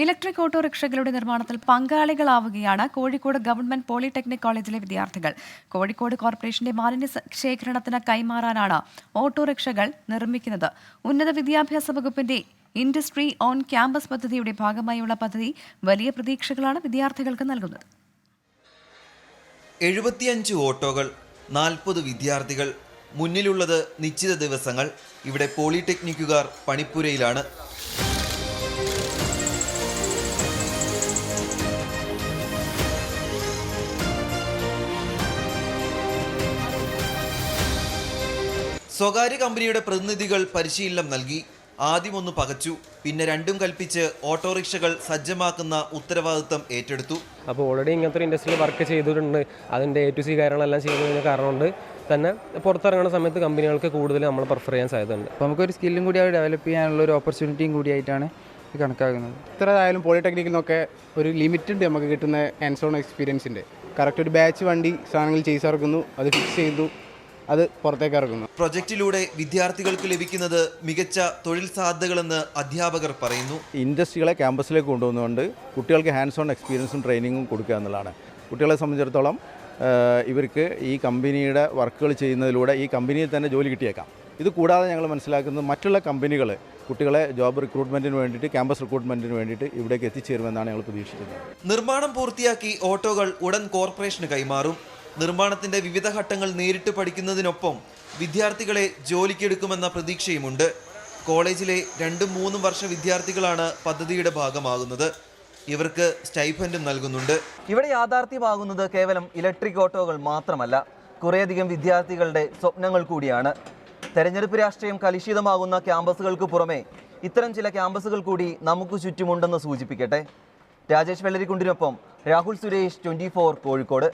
Electric ഓട്ടോറിക്ഷകളുടെ നിർമ്മാണത്തിൽ പങ്കാളികളാവുകയാണ് Kozhikode government polytechnic കോളേജിലെ വിദ്യാർത്ഥികൾ. കോഴിക്കോട് കോർപ്പറേഷന്റെ മാലിന്യ ശേഖരണത്തിന് കൈമാറാനാണ് ഓട്ടോറിക്ഷകൾ നിർമ്മിക്കുന്നത്. ഉന്നത വിദ്യാഭ്യാസ വകുപ്പിന്റെ ഇൻഡസ്ട്രി ഓൺ ക്യാമ്പസ് പദ്ധതിയുടെ ഭാഗമായുള്ള പദ്ധതി വലിയ പ്രതീക്ഷകളാണ് വിദ്യാർത്ഥികൾക്ക് നൽകുന്നത്. 75 ഓട്ടോകൾ, 40 വിദ്യാർത്ഥികൾ, മുന്നിലുള്ളത് നിശ്ചിത ദിവസങ്ങൾ. ഇവിടെ പോളിടെക്നിക്കുകാർ പണിപ്പുരയിലാണ്. സ്വകാര്യ കമ്പനിയുടെ പ്രതിനിധികൾ പരിശീലനം നൽകി. ആദ്യം ഒന്ന് പകച്ചു, പിന്നെ രണ്ടും കൽപ്പിച്ച് ഓട്ടോറിക്ഷകൾ സജ്ജമാക്കുന്ന ഉത്തരവാദിത്തം ഏറ്റെടുത്തു. അപ്പോൾ ഓൾറെഡി ഇങ്ങനത്തെ ഒരു ഇൻഡസ്ട്രിയിൽ വർക്ക് ചെയ്തിട്ടുണ്ട്. അതിൻ്റെ A to C കാര്യങ്ങളെല്ലാം ചെയ്യുന്നതിന് കാരണം കൊണ്ട് തന്നെ പുറത്തിറങ്ങുന്ന സമയത്ത് കമ്പനികൾക്ക് കൂടുതൽ നമ്മൾ പ്രിഫർ ചെയ്യാൻ സാധ്യതയുണ്ട്. അപ്പോൾ നമുക്കൊരു സ്കില്ലും കൂടി ഡെവലപ്പ് ചെയ്യാനുള്ള ഒരു ഓപ്പർച്യൂണിറ്റിയും കൂടിയായിട്ടാണ് കണക്കാക്കുന്നത്. എത്ര ആയാലും പോളിടെക്നിക്കിൽ നിന്നൊക്കെ ഒരു ലിമിറ്റ് ഉണ്ട് നമുക്ക് കിട്ടുന്ന ഹാൻഡ്സ് ഓൺ എക്സ്പീരിയൻസിൻ്റെ. കറക്റ്റ് ഒരു ബാച്ച് വണ്ടി സാധനങ്ങൾ ചെയ്തിറക്കുന്നു, അത് ഫിക്സ് ചെയ്തു, അത് പുറത്തേക്ക് ഇറക്കുന്നു. പ്രൊജക്റ്റിലൂടെ വിദ്യാർത്ഥികൾക്ക് ലഭിക്കുന്നത് മികച്ച തൊഴിൽ സാധ്യതകളെന്ന് അധ്യാപകർ പറയുന്നു. ഇൻഡസ്ട്രികളെ ക്യാമ്പസിലേക്ക് കൊണ്ടുവന്നുകൊണ്ട് കുട്ടികൾക്ക് ഹാൻഡ്സ് ഓൺ എക്സ്പീരിയൻസും ട്രെയിനിങ്ങും കൊടുക്കുക എന്നുള്ളതാണ്. കുട്ടികളെ സംബന്ധിച്ചിടത്തോളം ഇവർക്ക് ഈ കമ്പനിയുടെ വർക്കുകൾ ചെയ്യുന്നതിലൂടെ ഈ കമ്പനിയിൽ തന്നെ ജോലി കിട്ടിയേക്കാം. ഇത് കൂടാതെ ഞങ്ങൾ മനസ്സിലാക്കുന്നത് മറ്റുള്ള കമ്പനികൾ കുട്ടികളെ ജോബ് റിക്രൂട്ട്മെൻറ്റിന് വേണ്ടിയിട്ട്, ക്യാമ്പസ് റിക്രൂട്ട്മെൻറ്റിന് വേണ്ടിയിട്ട് ഇവിടേക്ക് എത്തിച്ചേരുമെന്നാണ് ഞങ്ങൾ പ്രതീക്ഷിക്കുന്നത്. നിർമ്മാണം പൂർത്തിയാക്കി ഓട്ടോകൾ ഉടൻ കോർപ്പറേഷന് കൈമാറും. നിർമ്മാണത്തിന്റെ വിവിധ ഘട്ടങ്ങൾ നേരിട്ട് പഠിക്കുന്നതിനൊപ്പം വിദ്യാർത്ഥികളെ ജോലിക്കെടുക്കുമെന്ന പ്രതീക്ഷയുമുണ്ട്. കോളേജിലെ 2-3 വർഷ വിദ്യാർത്ഥികളാണ് പദ്ധതിയുടെ ഭാഗമാകുന്നത്. ഇവർക്ക് സ്റ്റൈഫൻഡും നൽകുന്നുണ്ട്. ഇവിടെ യാഥാർത്ഥ്യമാകുന്നത് കേവലം ഇലക്ട്രിക് ഓട്ടോകൾ മാത്രമല്ല, കുറേയധികം വിദ്യാർത്ഥികളുടെ സ്വപ്നങ്ങൾ കൂടിയാണ്. തെരഞ്ഞെടുപ്പ് രാഷ്ട്രീയം കലുഷിതമാകുന്ന ക്യാമ്പസുകൾക്ക് പുറമെ ഇത്തരം ചില ക്യാമ്പസുകൾ കൂടി നമുക്ക് ചുറ്റുമുണ്ടെന്ന് സൂചിപ്പിക്കട്ടെ. രാജേഷ് വെള്ളരിക്കുണ്ടിനൊപ്പം രാഹുൽ സുരേഷ്, 24 കോഴിക്കോട്.